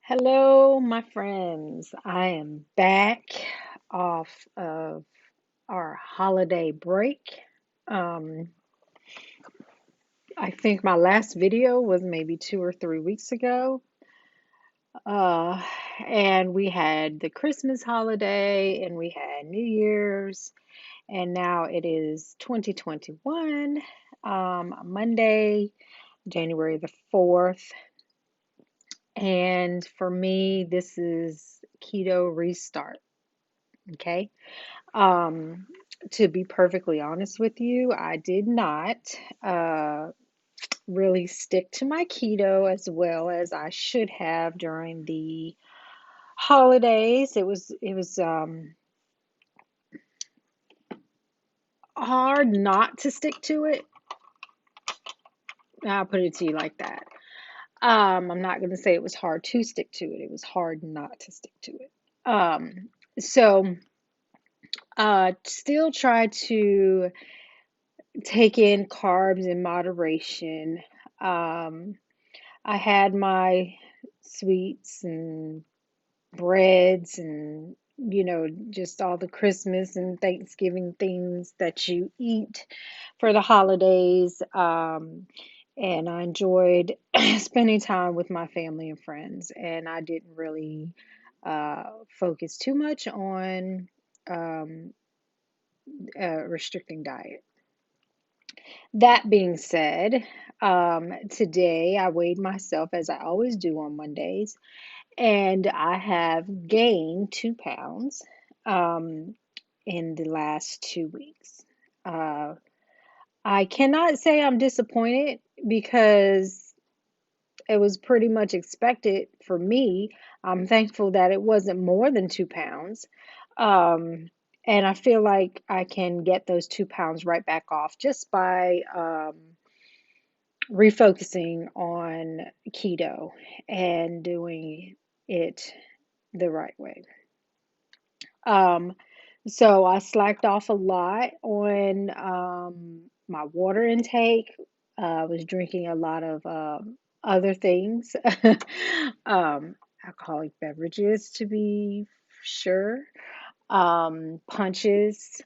Hello, my friends. I am back off of our holiday break. Um, I think my last video was maybe 2 or 3 weeks ago. Uh, and we had the Christmas holiday and we had New Year's, and now it is 2021, Monday, January the 4th. And for me, this is keto restart. Okay. Um, to be perfectly honest with you, I did not uh, really stick to my keto as well as I should have during the holidays. It was hard not to stick to it. I'll put it to you like that. I'm not going to say it was hard to stick to it. It was hard not to stick to it. So still try to take in carbs in moderation. Um, I had my sweets and breads and, just all the Christmas and Thanksgiving things that you eat for the holidays. And I enjoyed spending time with my family and friends. And I didn't really uh, focus too much on um, restricting diet. That being said, today I weighed myself as I always do on Mondays, and I have gained 2 pounds um, in the last 2 weeks. Uh, I cannot say I'm disappointed because it was pretty much expected for me. I'm thankful that it wasn't more than 2 pounds. Um, and I feel like I can get those 2 pounds right back off just by refocusing on keto and doing it the right way. Um, so I slacked off a lot on my water intake. I was drinking a lot of other things, alcoholic beverages to be sure, punches.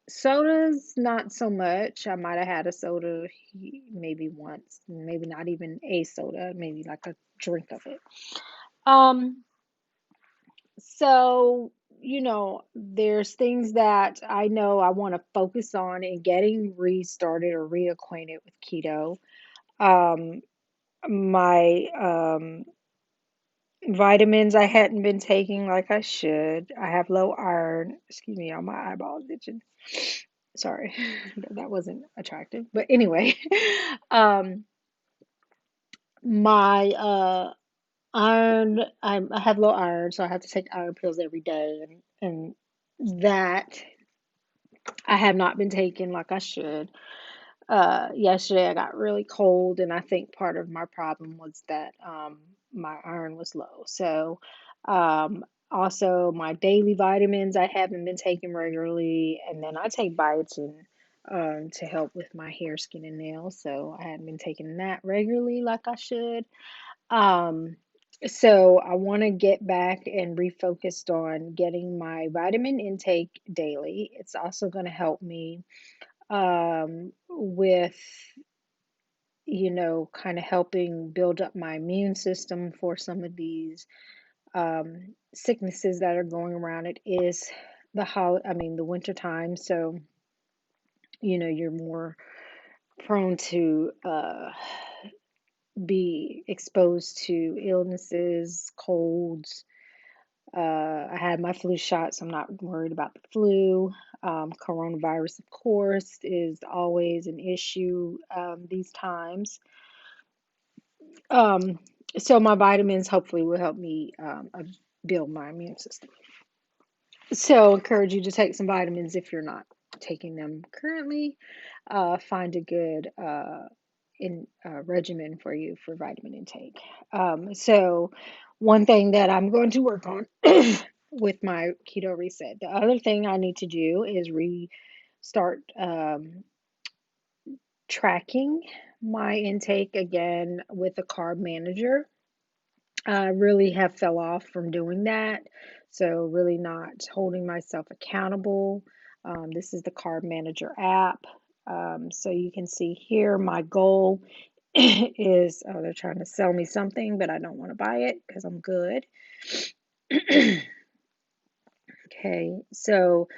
Sodas, not so much. I might have had a soda maybe once, maybe not even a soda, maybe like a drink of it. Um, so, there's things that I know I want to focus on in getting restarted or reacquainted with keto. Um, my vitamins I hadn't been taking like I should. I have low iron. Excuse me, on my eyeballs itching. Sorry, that wasn't attractive. But anyway, um, my iron, I have low iron, so I have to take iron pills every day, and that I have not been taking like I should. Yesterday I got really cold, and I think part of my problem was that my iron was low. So, also my daily vitamins I haven't been taking regularly, and then I take biotin to help with my hair, skin, and nails. So I haven't been taking that regularly like I should. Um, so I want to get back and refocused on getting my vitamin intake daily. It's also going to help me with, kind of helping build up my immune system for some of these sicknesses that are going around. It is the winter time, so you're more prone to be exposed to illnesses, colds. I had my flu shot, so I'm not worried about the flu. Coronavirus, of course, is always an issue these times. Um, so my vitamins hopefully will help me build my immune system. So encourage you to take some vitamins if you're not taking them currently. Find a good in regimen for you for vitamin intake. So one thing that I'm going to work on with my keto reset. The other thing I need to do is restart tracking my intake again with a carb manager. I really have fell off from doing that. So really not holding myself accountable. This is the Carb Manager app. So you can see here my goal is, oh, they're trying to sell me something, but I don't want to buy it because I'm good. Okay, so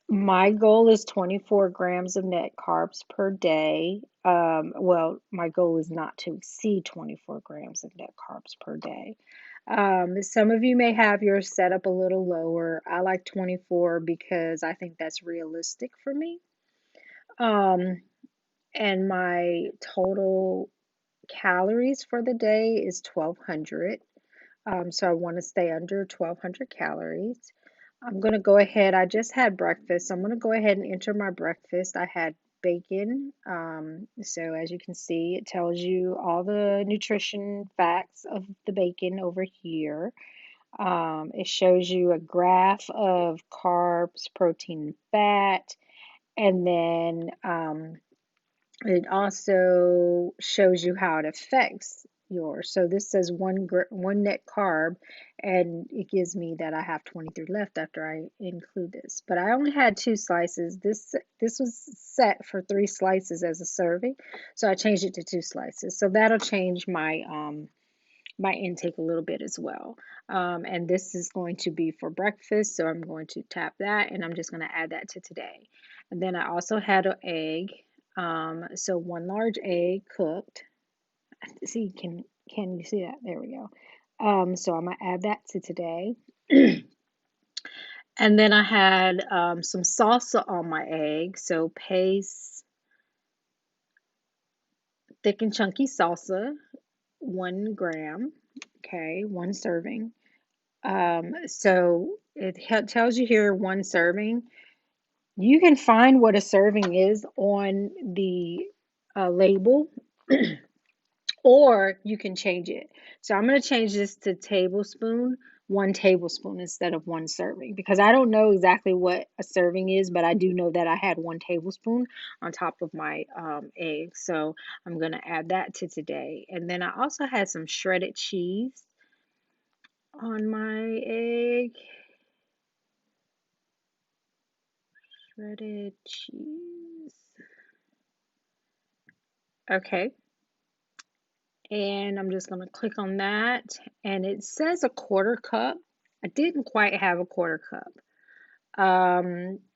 my goal is 24 grams of net carbs per day. Well, my goal is not to exceed 24 grams of net carbs per day. Some of you may have yours set up a little lower. I like 24 because I think that's realistic for me. Um, and my total calories for the day is 1200. So I want to stay under 1200 calories. I'm going to go ahead. I just had breakfast. So I'm going to go ahead and enter my breakfast. I had bacon. So as you can see, it tells you all the nutrition facts of the bacon over here. It shows you a graph of carbs, protein, and fat. And then it also shows you how it affects yours. So this says one net carb, and it gives me that I have 23 left after I include this. But I only had 2 slices. This was set for 3 slices as a serving, so I changed it to 2 slices. So that'll change my intake a little bit as well. And this is going to be for breakfast, so I'm going to tap that, and I'm just going to add that to today. And then I also had an egg. So one large egg cooked. See, can you see that? There we go. So I'm gonna add that to today. And then I had some salsa on my egg. So paste thick and chunky salsa, 1 gram. Okay, 1 serving. So it tells you here 1 serving. You can find what a serving is on the label, or you can change it. So I'm going to change this to tablespoon, 1 tablespoon instead of 1 serving, because I don't know exactly what a serving is, but I do know that I had 1 tablespoon on top of my egg. So I'm going to add that to today. And then I also had some shredded cheese on my egg. Shredded cheese. Okay. And I'm just going to click on that. And it says a 1/4 cup. I didn't quite have a 1/4 cup.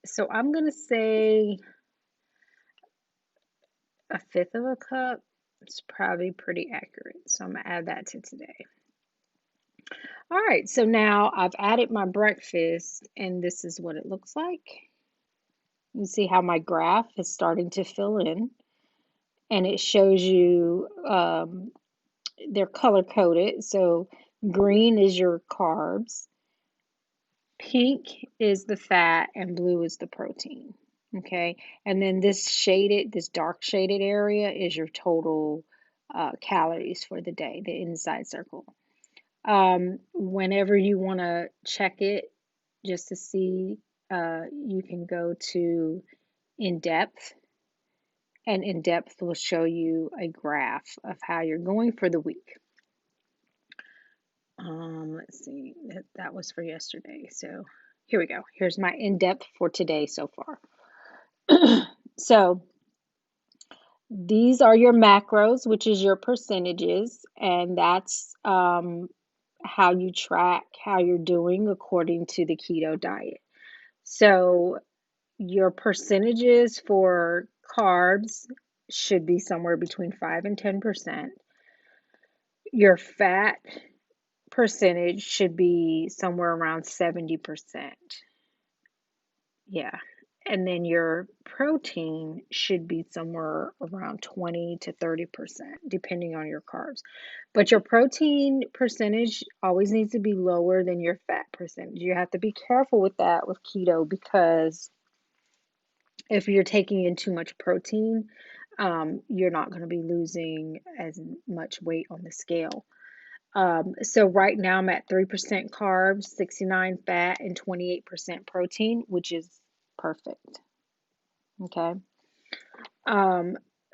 So I'm going to say 1/5 of a cup. It's probably pretty accurate. So I'm going to add that to today. All right. So now I've added my breakfast, and this is what it looks like. You see how my graph is starting to fill in, and it shows you they're color coded. So green is your carbs, pink is the fat, and blue is the protein. Okay, and then this dark shaded area is your total calories for the day, the inside circle. Whenever you want to check it just to see, you can go to in depth, and in depth will show you a graph of how you're going for the week. Let's see, that was for yesterday. So here we go. Here's my in-depth for today so far. So these are your macros, which is your percentages, and that's how you track how you're doing according to the keto diet. So your percentages for carbs should be somewhere between 5 and 10%. Your fat percentage should be somewhere around 70%. Yeah. And then your protein should be somewhere around 20 to 30%, depending on your carbs. But your protein percentage always needs to be lower than your fat percentage. You have to be careful with that with keto, because if you're taking in too much protein, you're not going to be losing as much weight on the scale. So right now I'm at 3% carbs, 69 fat, and 28% protein, which is perfect. Okay.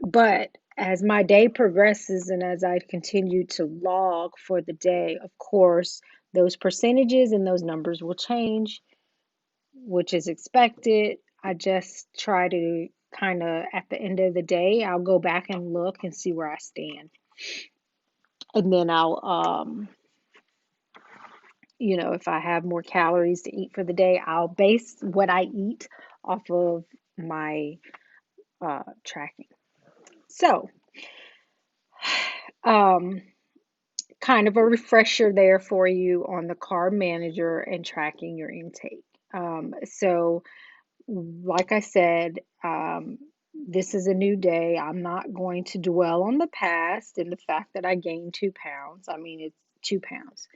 But As my day progresses and as I continue to log for the day, of course, those percentages and those numbers will change, which is expected. I just try to kind of at the end of the day, I'll go back and look and see where I stand. And then if I have more calories to eat for the day, I'll base what I eat off of my tracking. So, um, kind of a refresher there for you on the carb manager and tracking your intake. So, like I said, this is a new day. I'm not going to dwell on the past and the fact that I gained 2 pounds. I mean, it's 2 pounds.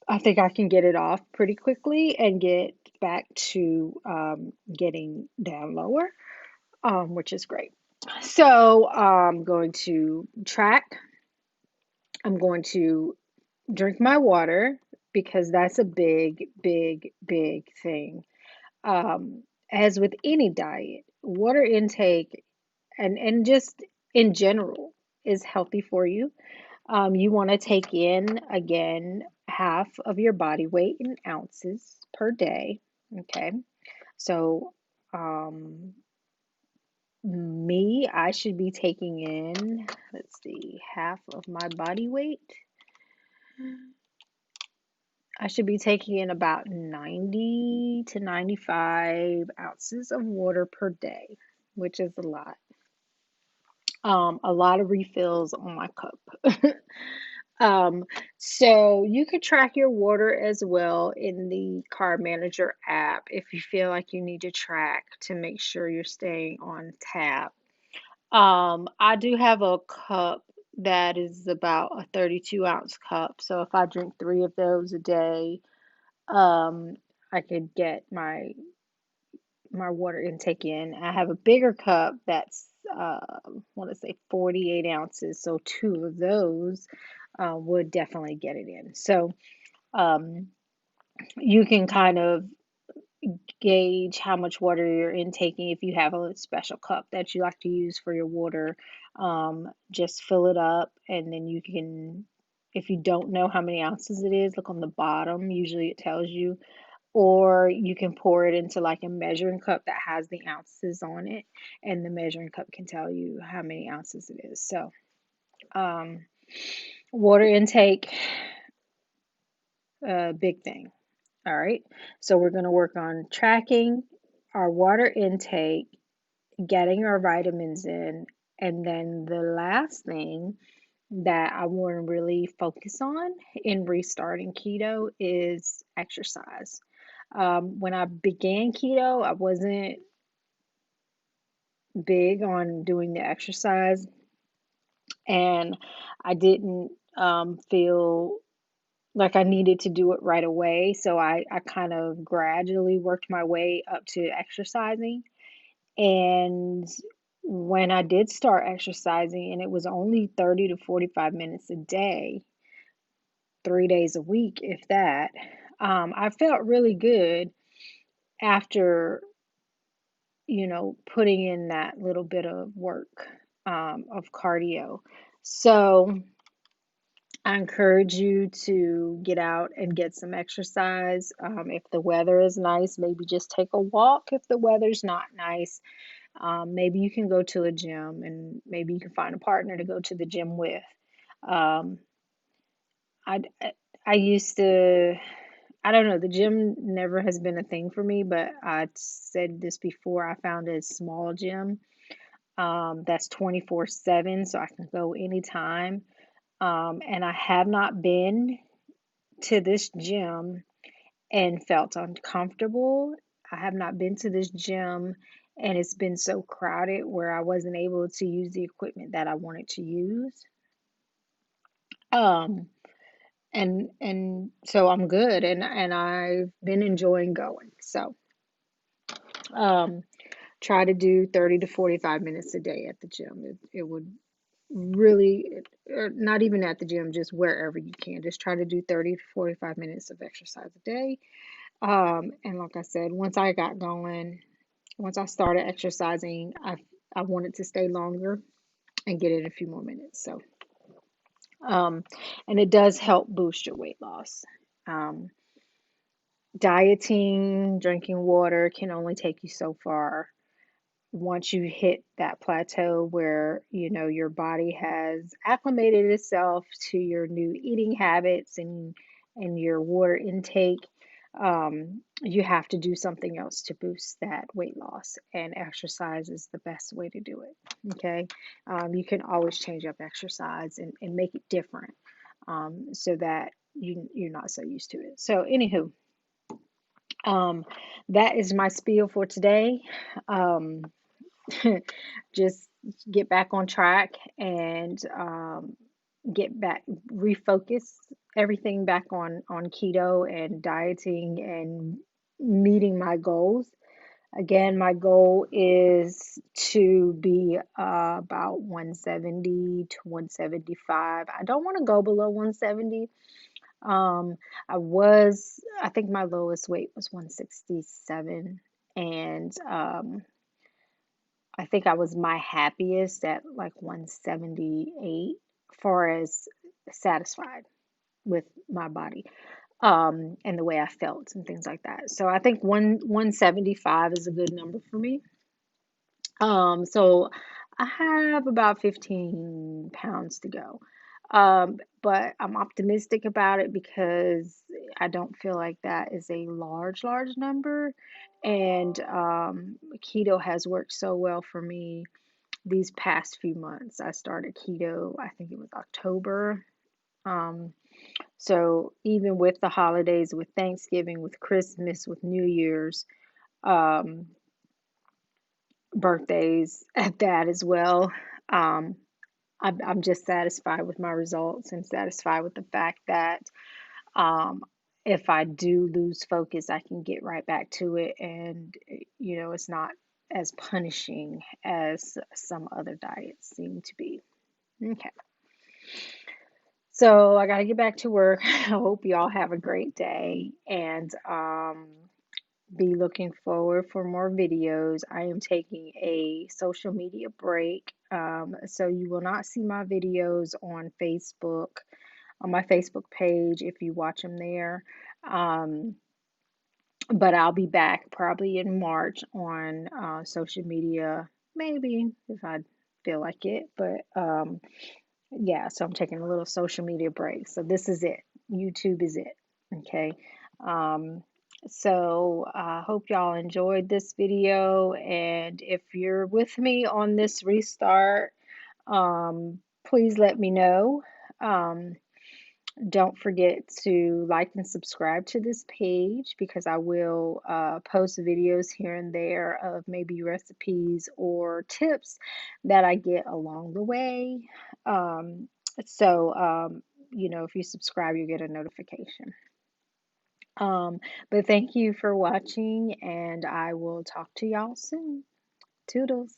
I think I can get it off pretty quickly and get back to getting down lower, which is great. So I'm going to track. I'm going to drink my water because that's a big, big, big thing. As with any diet, water intake and just in general is healthy for you. You want to take in again half of your body weight in ounces per day. Okay, so um, I should be taking in, let's see, half of my body weight. I should be taking in about 90 to 95 ounces of water per day, which is a lot. A lot of refills on my cup. Um, so you could track your water as well in the Carb Manager app if you feel like you need to track to make sure you're staying on tap. I do have a cup that is about a 32-ounce cup. So if I drink three of those a day, um, I could get my water intake in. I have a bigger cup that's I want to say 48 ounces, so two of those would definitely get it in. So um, you can kind of gauge how much water you're intaking if you have a special cup that you like to use for your water. Just fill it up, and then you can, if you don't know how many ounces it is, look on the bottom. Usually it tells you, or you can pour it into like a measuring cup that has the ounces on it, and the measuring cup can tell you how many ounces it is. So, um, water intake, big thing. All right. So, we're going to work on tracking our water intake, getting our vitamins in, and then the last thing that I want to really focus on in restarting keto is exercise. When I began keto, I wasn't big on doing the exercise, and I didn't feel like I needed to do it right away. So I kind of gradually worked my way up to exercising. And when I did start exercising, and it was only 30 to 45 minutes a day, 3 days a week, if that, I felt really good after putting in that little bit of work of cardio. So I encourage you to get out and get some exercise. If the weather is nice, maybe just take a walk. If the weather's not nice, maybe you can go to a gym and maybe you can find a partner to go to the gym with. Um, I used to, I don't know, the gym never has been a thing for me, but I said this before. I found a small gym that's 24/7, so I can go anytime. And I have not been to this gym and felt uncomfortable. I have not been to this gym and it's been so crowded where I wasn't able to use the equipment that I wanted to use. Um, and so I'm good and I've been enjoying going. So, um, try to do 30 to 45 minutes a day at the gym. It would really, or not even at the gym, just wherever you can. Just try to do 30 to 45 minutes of exercise a day. And like I said, once I started exercising, I wanted to stay longer. and get in a few more minutes. So, um, and it does help boost your weight loss. Um, Dieting, drinking water can only take you so far. Once you hit that plateau where your body has acclimated itself to your new eating habits and your water intake, you have to do something else to boost that weight loss, and exercise is the best way to do it. Okay. You can always change up exercise and make it different, so that you're not so used to it. So anywho, um, that is my spiel for today. um, just get back on track and get back, refocus everything back on keto and dieting and meeting my goals. Again, my goal is to be about 170 to 175. I don't want to go below 170. um I think my lowest weight was 167, and I think I was my happiest at like 178, far as satisfied with my body, and the way I felt and things like that. So I think 175 is a good number for me. So I have about 15 pounds to go. But I'm optimistic about it because I don't feel like that is a large number. And keto has worked so well for me these past few months. I started keto, I think it was October. Um, so even with the holidays, with Thanksgiving, with Christmas, with New Year's, um, birthdays at that as well, um, I'm just satisfied with my results and satisfied with the fact that um, if I do lose focus, I can get right back to it, and it's not as punishing as some other diets seem to be. Okay. So I got to get back to work. I hope you all have a great day, and be looking forward for more videos. I am taking a social media break, so you will not see my videos on my Facebook page if you watch them there. Um, but I'll be back probably in March on social media, maybe if I feel like it. But yeah, so I'm taking a little social media break. So this is it. YouTube is it. Okay. Um, so I hope y'all enjoyed this video. And if you're with me on this restart, please let me know. Um, don't forget to like and subscribe to this page because I will post videos here and there of maybe recipes or tips that I get along the way. Um, so, if you subscribe, you get a notification. But thank you for watching, and I will talk to y'all soon. Toodles.